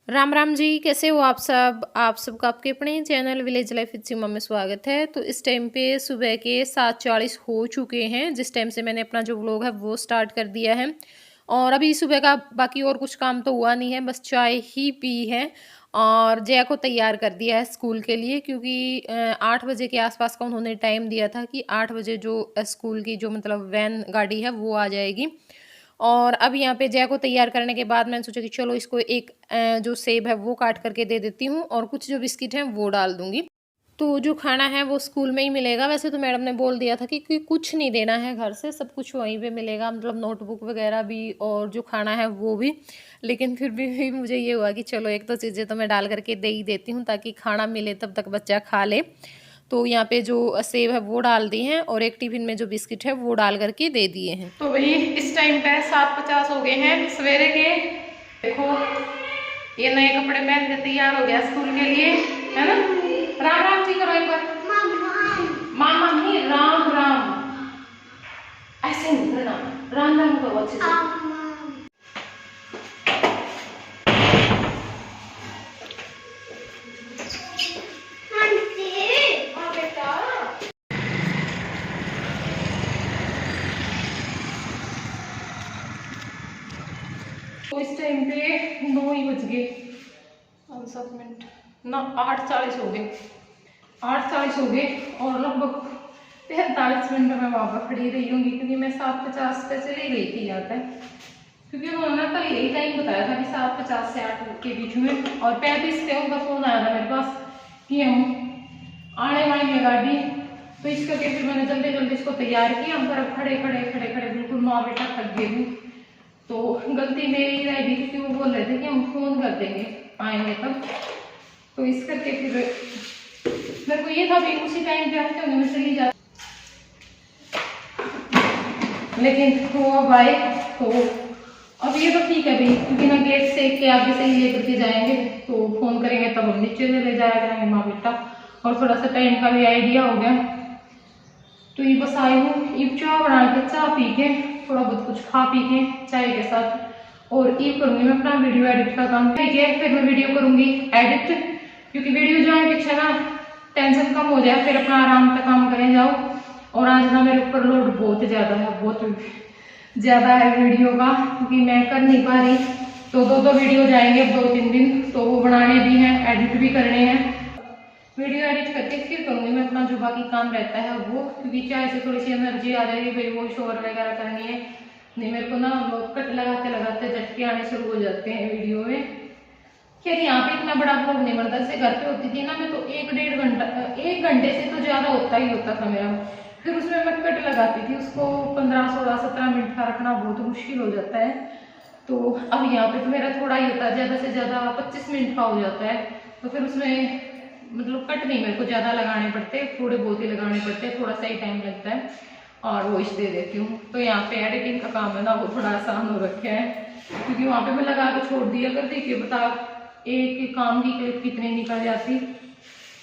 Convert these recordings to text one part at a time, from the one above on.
राम राम जी, कैसे हो आप सब? आप सबका आपके अपने चैनल विलेज लाइफ विद सीमा में स्वागत है। तो इस टाइम पे सुबह के 7:40 हो चुके हैं, जिस टाइम से मैंने अपना जो व्लॉग है वो स्टार्ट कर दिया है। और अभी सुबह का बाकी और कुछ काम तो हुआ नहीं है, बस चाय ही पी है और जया को तैयार कर दिया है स्कूल के लिए, क्योंकि 8 बजे के आसपास का उन्होंने टाइम दिया था कि 8 बजे जो स्कूल की जो मतलब वैन गाड़ी है वो आ जाएगी। और अब यहाँ पे जया को तैयार करने के बाद मैंने सोचा कि चलो इसको एक जो सेब है वो काट करके दे देती हूँ और कुछ जो बिस्किट हैं वो डाल दूँगी। तो जो खाना है वो स्कूल में ही मिलेगा। वैसे तो मैडम ने बोल दिया था कि कुछ नहीं देना है घर से, सब कुछ वहीं पे मिलेगा, मतलब नोटबुक वगैरह भी और जो खाना है वो भी। लेकिन फिर भी मुझे ये हुआ कि चलो एक तो चीज़ें तो मैं डाल करके दे ही देती हूँ ताकि खाना मिले तब तक बच्चा खा ले। तो यहाँ पे जो सेब है वो डाल दिए हैं और एक टिफिन में जो बिस्किट है वो डाल करके दे दिए हैं। तो वही इस टाइम पे 7:50 हो गए हैं सवेरे के। देखो ये नए कपड़े पहन के तैयार हो गया स्कूल के लिए, है ना। राम राम जी करो एक बार। मामा नहीं, राम राम, ऐसे नहीं करना, राम राम करो अच्छे से। तो इस टाइम पे 9 ही बज गए, 7 मिनट ना, 8:40 हो गए, 8:40 हो गए और लगभग 43 मिनट में वहाँ पर खड़ी रही होंगी, क्योंकि मैं 7:50 पे चली गई थी यहाँ तक, क्योंकि उन्होंने कल यही टाइम बताया था कि 7:50 से 8 के बीच में। और 35 पे उनका फोन आया था मेरे पास कि हम आने वाली है गाड़ी। तो इस करके फिर मैंने जल्दी जल्दी इसको तैयार किया। हम तरफ खड़े खड़े खड़े खड़े बिल्कुल माँ बेटा थक गए हूँ। तो गलती मेरी रह गई, क्योंकि वो बोल रहे थे कि हम फोन कर देंगे आएंगे तब। तो इस करके फिर मेरे को ये था भी उसी टाइम पे हफ्ते में चली जाती, लेकिन वो अब आए तो अब ये तो ठीक है भाई, क्योंकि ना गेट से के आगे से ही लेकर के जाएंगे, तो फोन करेंगे तब हम नीचे से ले जाया करेंगे माँ बेटा। और थोड़ा सा टाइम का भी आइडिया हो गया। तो ये बस आई हूँ, ये चाय बना के चाय पी के थोड़ा बहुत कुछ खा पी के चाय के साथ, और ये करूंगी मैं अपना वीडियो एडिट का काम। ठीक है, फिर मैं वीडियो करूंगी एडिट, क्योंकि वीडियो जो है पीछे ना टेंशन कम हो जाए, फिर अपना आराम से काम करें जाओ। और आज ना मेरे ऊपर लोड बहुत ज्यादा है, बहुत ज्यादा है वीडियो का, क्योंकि मैं कर नहीं पा रही। तो दो वीडियो जाएंगे अब 2-3 दिन, तो वो बनाने भी हैं, एडिट भी करने हैं। वीडियो एडिट करके फिर करूंगी मैं अपना जो बाकी काम रहता है वो, क्योंकि चाय से थोड़ी सी एनर्जी आ जाएगी भाई, वो शोर वगैरह करनी है नहीं। मेरे को ना कट लगाते लगाते झटके आने शुरू हो जाते हैं वीडियो में। खैर यहाँ पे इतना बड़ा ब्लॉग नहीं बनता, जैसे घर पे होती थी ना मैं, तो 1-1.5 घंटा, 1 घंटे से तो ज्यादा होता ही होता था मेरा। फिर उसमें मैं कट लगाती थी, उसको 15-16-17 मिनट का रखना बहुत मुश्किल हो जाता है। तो अब यहाँ पे तो मेरा थोड़ा ही होता है, ज्यादा से ज्यादा 25 मिनट का हो जाता है। तो फिर उसमें मतलब कट नहीं मेरे को ज्यादा लगाने पड़ते, थोड़े बहुत ही लगाने पड़ते हैं, थोड़ा सा ही टाइम लगता है और वॉइस दे देती हूँ। तो यहाँ पे एडिटिंग का काम है ना, वो थोड़ा आसान हो रखा है, क्योंकि वहां पे मैं लगा के छोड़ दिया करती कि बता एक काम की क्लिप कितनी निकल जाती।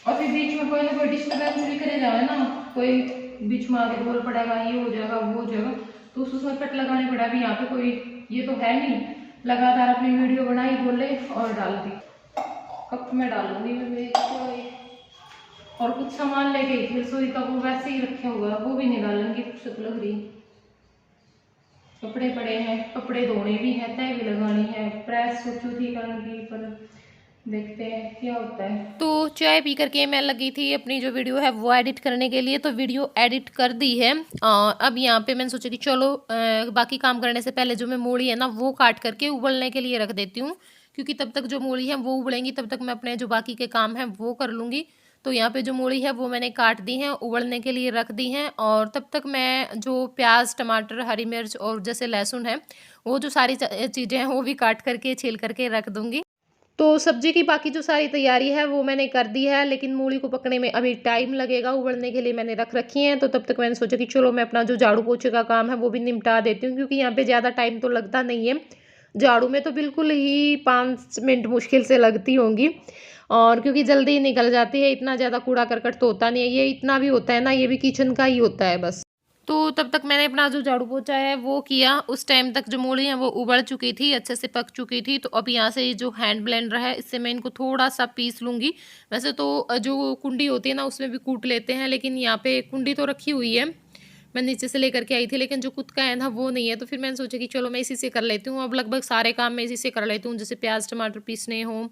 और फिर बीच में कोई ना कोई डिस्टर्बेंस भी करे जाए ना, कोई बीच में आगे बोल पड़ेगा, ये हो जाएगा वो हो जाएगा, तो उसमें कट लगाने पड़ा। भी यहाँ पे कोई ये तो है नहीं, लगातार अपनी वीडियो बनाई, बोले और डाल दी। कप में डालूंगी मैं और कुछ सामान ले गई थी रसोई का, वो वैसे ही रखे हुआ है, वो भी नहीं डालूंगी, फुर्सत लग रही। कपड़े पड़े हैं, कपड़े धोने भी है, तय भी लगानी है, प्रेस सोचू थी करने की, पर देखते हैं क्या होता है। तो चाय पी करके मैं लगी थी अपनी जो वीडियो है वो एडिट करने के लिए, तो वीडियो एडिट कर दी है। अब यहाँ पे मैंने सोचा कि चलो बाकी काम करने से पहले जो मैं मूली है ना वो काट करके उबलने के लिए रख देती हूँ, क्योंकि तब तक जो मूली है वो उबलेंगी, तब तक मैं अपने जो बाकी के काम हैं वो कर लूँगी। तो यहाँ पे जो मूली है वो मैंने काट दी है, उबलने के लिए रख दी हैं, और तब तक मैं जो प्याज टमाटर हरी मिर्च और जैसे लहसुन है वो जो सारी चीज़ें हैं वो भी काट करके छील करके रख दूँगी। तो सब्जी की बाकी जो सारी तैयारी है वो मैंने कर दी है, लेकिन मूली को पकने में अभी टाइम लगेगा, उबलने के लिए मैंने रख रखी हैं। तो तब तक मैंने सोचा कि चलो मैं अपना जो झाड़ू पोछे का काम है वो भी निपटा देती हूँ, क्योंकि यहाँ पे ज़्यादा टाइम तो लगता नहीं है। झाड़ू में तो बिल्कुल ही 5 मिनट मुश्किल से लगती होंगी, और क्योंकि जल्दी निकल जाती है, इतना ज़्यादा कूड़ा करकट तो होता नहीं है, ये इतना भी होता है ना, ये भी किचन का ही होता है बस। तो तब तक मैंने अपना जो झाड़ू पोछा है वो किया। उस टाइम तक जो मूली है वो उबल चुकी थी, अच्छे से पक चुकी थी। तो अब यहाँ से ये जो हैंड ब्लेंडर है इससे मैं इनको थोड़ा-सा पीस लूँगी। वैसे तो जो कुंडी होती है ना उसमें भी कूट लेते हैं, लेकिन यहाँ पे कुंडी तो रखी हुई है, मैं नीचे से लेकर के आई थी, लेकिन जो खुद का है ना वो नहीं है। तो फिर मैंने सोचा कि चलो मैं इसी से कर लेती हूँ। अब लगभग सारे काम मैं इसी से कर लेती हूँ, जैसे प्याज़ टमाटर पीसने हों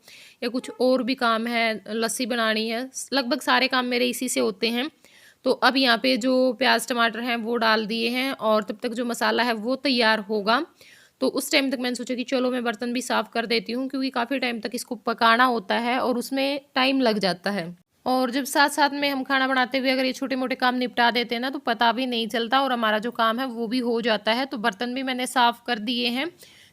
या कुछ और भी काम है, लस्सी बनानी है, लगभग सारे काम मेरे इसी से होते हैं। तो अब यहाँ पे जो प्याज़ टमाटर हैं वो डाल दिए हैं और तब तक जो मसाला है वो तैयार होगा। तो उस टाइम तक मैंने सोचा कि चलो मैं बर्तन भी साफ़ कर देती हूँ, क्योंकि काफ़ी टाइम तक इसको पकाना होता है और उसमें टाइम लग जाता है। और जब साथ-साथ में हम खाना बनाते हुए अगर ये छोटे-मोटे काम निपटा देते हैं ना तो पता भी नहीं चलता और हमारा जो काम है वो भी हो जाता है। तो बर्तन भी मैंने साफ़ कर दिए हैं,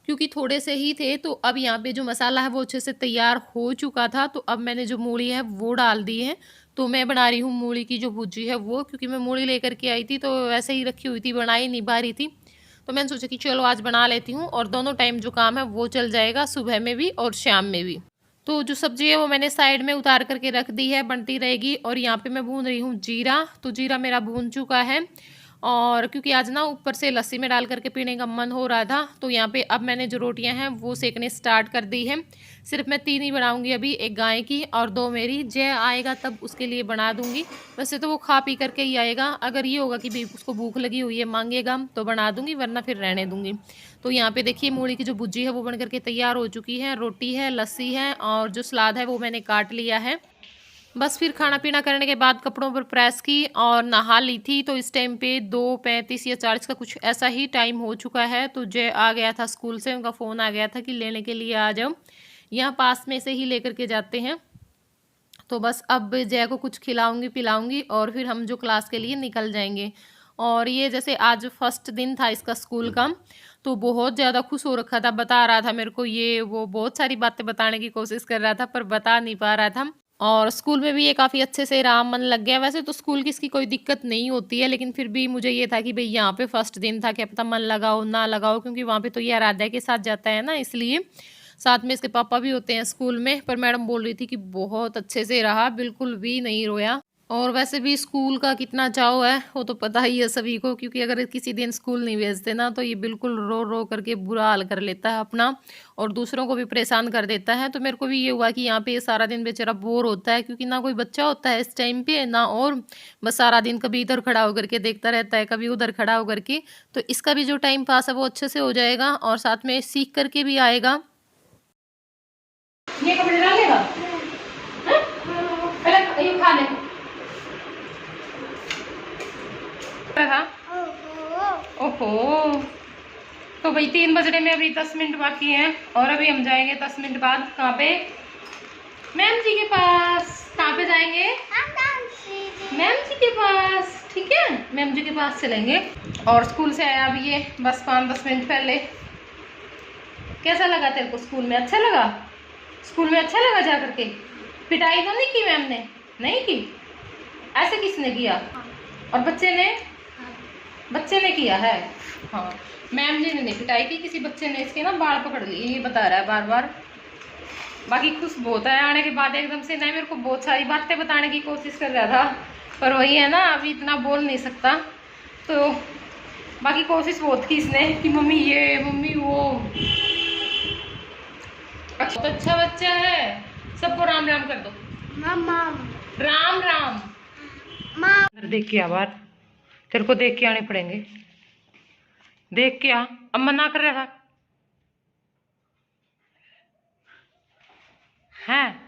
क्योंकि थोड़े से ही थे। तो अब यहाँ पे जो मसाला है वो अच्छे से तैयार हो चुका था। तो अब मैंने जो मूली है वो डाल दी है। तो मैं बना रही हूँ मूली की जो भुर्जी है वो, क्योंकि मैं मूली लेकर के आई थी तो वैसे ही रखी हुई थी, बना ही नहीं पा रही थी। तो मैंने सोचा कि चलो आज बना लेती हूँ और दोनों टाइम जो काम है वो चल जाएगा, सुबह में भी और शाम में भी। तो जो सब्ज़ी है वो मैंने साइड में उतार करके रख दी है, बनती रहेगी। और यहाँ पे मैं भून रही हूँ जीरा। तो जीरा मेरा भून चुका है, और क्योंकि आज ना ऊपर से लस्सी में डाल करके पीने का मन हो रहा था, तो यहाँ पे अब मैंने जो रोटियां हैं वो सेकने स्टार्ट कर दी है। सिर्फ मैं 3 ही बनाऊंगी अभी, एक गाय की और 2 मेरी। जय आएगा तब उसके लिए बना दूंगी। वैसे तो वो खा पी करके ही आएगा, अगर ये होगा कि भी उसको भूख लगी हुई है मांगेगा तो बना दूंगी, वरना फिर रहने दूंगी। तो यहाँ पे देखिए मूली की जो भुज्जी है वो बन करके तैयार हो चुकी है। रोटी है, लस्सी है और जो सलाद है वो मैंने काट लिया है। बस फिर खाना पीना करने के बाद कपड़ों पर प्रेस की और नहा ली थी। तो इस टाइम पे 2:35 या 40 का कुछ ऐसा ही टाइम हो चुका है। तो जय आ गया था स्कूल से, उनका फ़ोन आ गया था कि लेने के लिए आ जाओ, यहाँ पास में से ही लेकर के जाते हैं। तो बस अब जय को कुछ खिलाऊंगी पिलाऊंगी और फिर हम जो क्लास के लिए निकल जाएंगे। और ये जैसे आज फर्स्ट दिन था इसका स्कूल का, तो बहुत ज़्यादा खुश हो रखा था, बता रहा था मेरे को ये वो, बहुत सारी बातें बताने की कोशिश कर रहा था पर बता नहीं पा रहा था। और स्कूल में भी ये काफ़ी अच्छे से रहा, मन लग गया। वैसे तो स्कूल की इसकी कोई दिक्कत नहीं होती है, लेकिन फिर भी मुझे ये था कि भाई यहाँ पे फर्स्ट दिन था, क्या पता मन लगाओ ना लगाओ, क्योंकि वहाँ पे तो ये आराध्या के साथ जाता है ना, इसलिए। साथ में इसके पापा भी होते हैं स्कूल में। पर मैडम बोल रही थी कि बहुत अच्छे से रहा, बिल्कुल भी नहीं रोया। और वैसे भी स्कूल का कितना चाव है वो तो पता ही है सभी को, क्योंकि अगर किसी दिन स्कूल नहीं भेजते ना तो ये बिल्कुल रो रो करके बुरा हाल कर लेता है अपना, और दूसरों को भी परेशान कर देता है। तो मेरे को भी ये हुआ कि यहाँ पे सारा दिन बेचारा बोर होता है, क्योंकि ना कोई बच्चा होता है इस टाइम पे ना, और बस सारा दिन कभी इधर खड़ा होकर के देखता रहता है, कभी उधर खड़ा होकर के। तो इसका भी जो टाइम पास है वो अच्छे से हो जाएगा और साथ में सीख करके भी आएगा। ये कपड़े डालेगा, पहले ये खा ले। ओहो, तो भाई 3 बजने में अभी 10 मिनट बाकी हैं और अभी हम जाएंगे 10 मिनट बाद। कहाँ पे? मैम जी के पास। कहाँ पे जाएंगे? मैम जी के पास, ठीक है, मैम जी के पास चलेंगे। और स्कूल से आया अभी ये बस 5-10 मिनट पहले। कैसा लगा तेरे को स्कूल में? अच्छा लगा? स्कूल में अच्छा लगा जा करके? पिटाई तो नहीं की मैम ने? नहीं की? ऐसे किसने किया? और बच्चे ने किया है? हाँ, मैम जी ने नहीं पिटाई की, किसी बच्चे ने इसके ना बाल पकड़ लिए, ये बता रहा है बार बार। बाकी खुश बहुत है, आने के बाद एकदम से नहीं, मेरे को बहुत सारी बातें बताने की कोशिश कर रहा था, पर वही है ना अभी इतना बोल नहीं सकता। तो बाकी कोशिश बहुत की इसने कि मम्मी ये मम्मी वो। अच्छा बच्चा है, सबको राम राम कर दो। राम राम। देख के आवार, तेरे को देख के आने पड़ेंगे। देख के आ, अब मना कर रहा था। हैं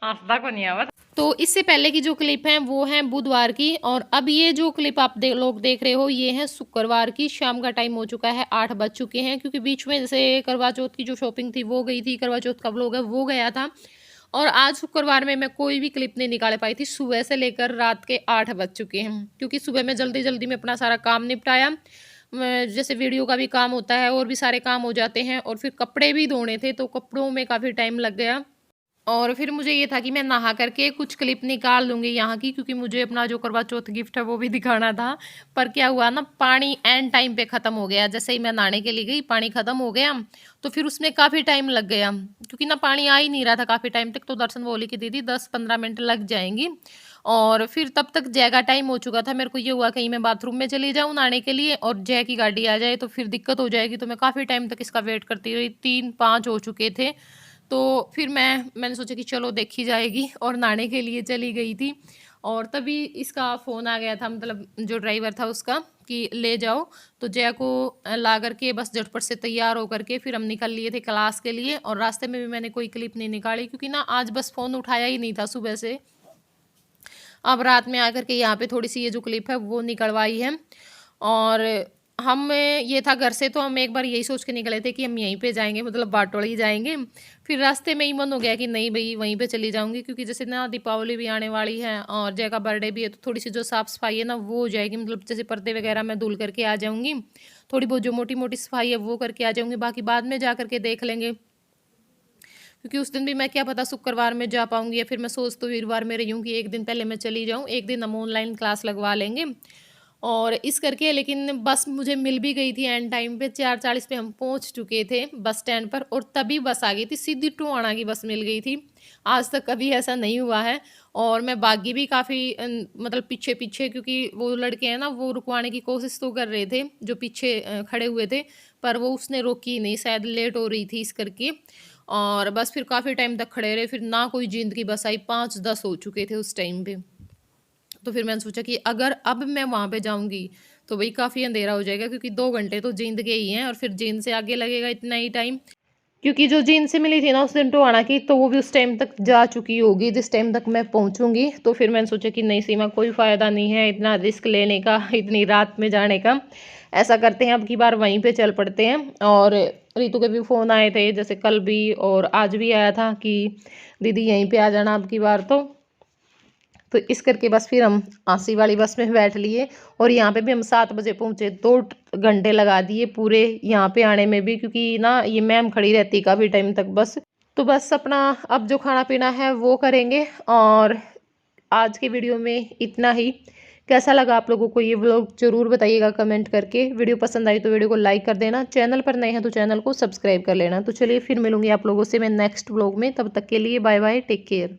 आस्था को नहीं आवा। तो इससे पहले की जो क्लिप है वो है बुधवार की, और अब ये जो क्लिप आप लोग देख रहे हो ये है शुक्रवार की। शाम का टाइम हो चुका है, 8 बज चुके हैं, क्योंकि बीच में जैसे करवा चौथ की जो शॉपिंग थी वो गई थी, करवा चौथ का व्लॉग है वो गया था। और आज शुक्रवार में मैं कोई भी क्लिप नहीं निकाल पाई थी, सुबह से लेकर रात के 8 बज चुके हैं, क्योंकि सुबह में जल्दी जल्दी में अपना सारा काम निपटाया। जैसे वीडियो का भी काम होता है और भी सारे काम हो जाते हैं, और फिर कपड़े भी धोने थे तो कपड़ों में काफ़ी टाइम लग गया। और फिर मुझे ये था कि मैं नहा करके कुछ क्लिप निकाल लूँगी यहाँ की, क्योंकि मुझे अपना जो करवा चौथ गिफ्ट है वो भी दिखाना था। पर क्या हुआ ना, पानी एंड टाइम पे ख़त्म हो गया। जैसे ही मैं नहाने के लिए गई पानी ख़त्म हो गया, तो फिर उसमें काफ़ी टाइम लग गया, क्योंकि ना पानी आ ही नहीं रहा था काफ़ी टाइम तक। तो दर्शन बोली कि दीदी 10-15 मिनट लग जाएंगी। और फिर तब तक जय का टाइम हो चुका था। मेरे को ये हुआ कहीं मैं बाथरूम में चली जाऊँ नहाने के लिए और जय की गाड़ी आ जाए तो फिर दिक्कत हो जाएगी, तो मैं काफ़ी टाइम तक इसका वेट करती रही, 3-5 हो चुके थे। तो फिर मैंने सोचा कि चलो देखी जाएगी और नहाने के लिए चली गई थी। और तभी इसका फ़ोन आ गया था, मतलब जो ड्राइवर था उसका, कि ले जाओ। तो जया को ला करके बस झटपट से तैयार होकर के फिर हम निकल लिए थे क्लास के लिए। और रास्ते में भी मैंने कोई क्लिप नहीं निकाली क्योंकि ना आज बस फ़ोन उठाया ही नहीं था सुबह से। अब रात में आकर के यहाँ पे थोड़ी सी ये जो क्लिप है वो निकलवाई है। और हम ये था घर से, तो हम एक बार यही सोच के निकले थे कि हम यहीं पे जाएंगे, मतलब बाटोल ही जाएंगे। फिर रास्ते में ही मन हो गया कि नहीं भाई वहीं पे चली जाऊंगी, क्योंकि जैसे ना दीपावली भी आने वाली है और जय का बर्थडे भी है, तो थोड़ी सी जो साफ़ सफाई है ना वो हो जाएगी। मतलब जैसे पर्दे वगैरह मैं धुल करके आ जाऊंगी, थोड़ी बहुत जो मोटी मोटी सफाई है वो करके आ जाऊंगी, बाकी बाद में जा करके देख लेंगे। क्योंकि उस दिन भी मैं क्या पता शुक्रवार में जा पाऊंगी, या फिर मैं सोच तो वीरवार में रही हूँ कि एक दिन पहले मैं चली जाऊँ, एक दिन हम ऑनलाइन क्लास लगवा लेंगे। और इस करके लेकिन बस मुझे मिल भी गई थी एंड टाइम पे, 4:40 पे हम पहुँच चुके थे बस स्टैंड पर, और तभी बस आ गई थी, सीधी टोहाना की बस मिल गई थी। आज तक कभी ऐसा नहीं हुआ है। और मैं भागी भी काफ़ी मतलब पीछे पीछे, क्योंकि वो लड़के हैं ना वो रुकवाने की कोशिश तो कर रहे थे जो पीछे खड़े हुए थे, पर वो उसने रोकी नहीं, शायद लेट हो रही थी इस करके। और बस फिर काफ़ी टाइम तक खड़े रहे, फिर ना कोई जींद की बस आई, 5:10 हो चुके थे उस टाइम पे। तो फिर मैंने सोचा कि अगर अब मैं वहाँ पे जाऊँगी तो वही काफ़ी अंधेरा हो जाएगा, क्योंकि 2 घंटे तो जींद के ही हैं और फिर जींद से आगे लगेगा इतना ही टाइम। क्योंकि जो जींद से मिली थी ना उस दिन टोहाना की, तो वो भी उस टाइम तक जा चुकी होगी जिस टाइम तक मैं पहुंचूंगी। तो फिर मैंने सोचा कि नहीं सीमा, कोई फ़ायदा नहीं है इतना रिस्क लेने का, इतनी रात में जाने का। ऐसा करते हैं अब की बार वहीं पे चल पड़ते हैं। और रितु के भी फ़ोन आए थे, जैसे कल भी और आज भी आया था कि दीदी यहीं पे आ जाना अब की बार। तो इस करके बस फिर हम आसी वाली बस में बैठ लिए, और यहाँ पे भी हम 7 बजे पहुँचे। 2 घंटे लगा दिए पूरे यहाँ पे आने में भी, क्योंकि ना ये मैम खड़ी रहती काफ़ी टाइम तक बस। तो बस अपना अब जो खाना पीना है वो करेंगे। और आज के वीडियो में इतना ही। कैसा लगा आप लोगों को ये व्लॉग ज़रूर बताइएगा कमेंट करके। वीडियो पसंद आई तो वीडियो को लाइक कर देना, चैनल पर नए हैं तो चैनल को सब्सक्राइब कर लेना। तो चलिए फिर मिलूंगी आप लोगों से मैं नेक्स्ट व्लॉग में, तब तक के लिए बाय बाय, टेक केयर।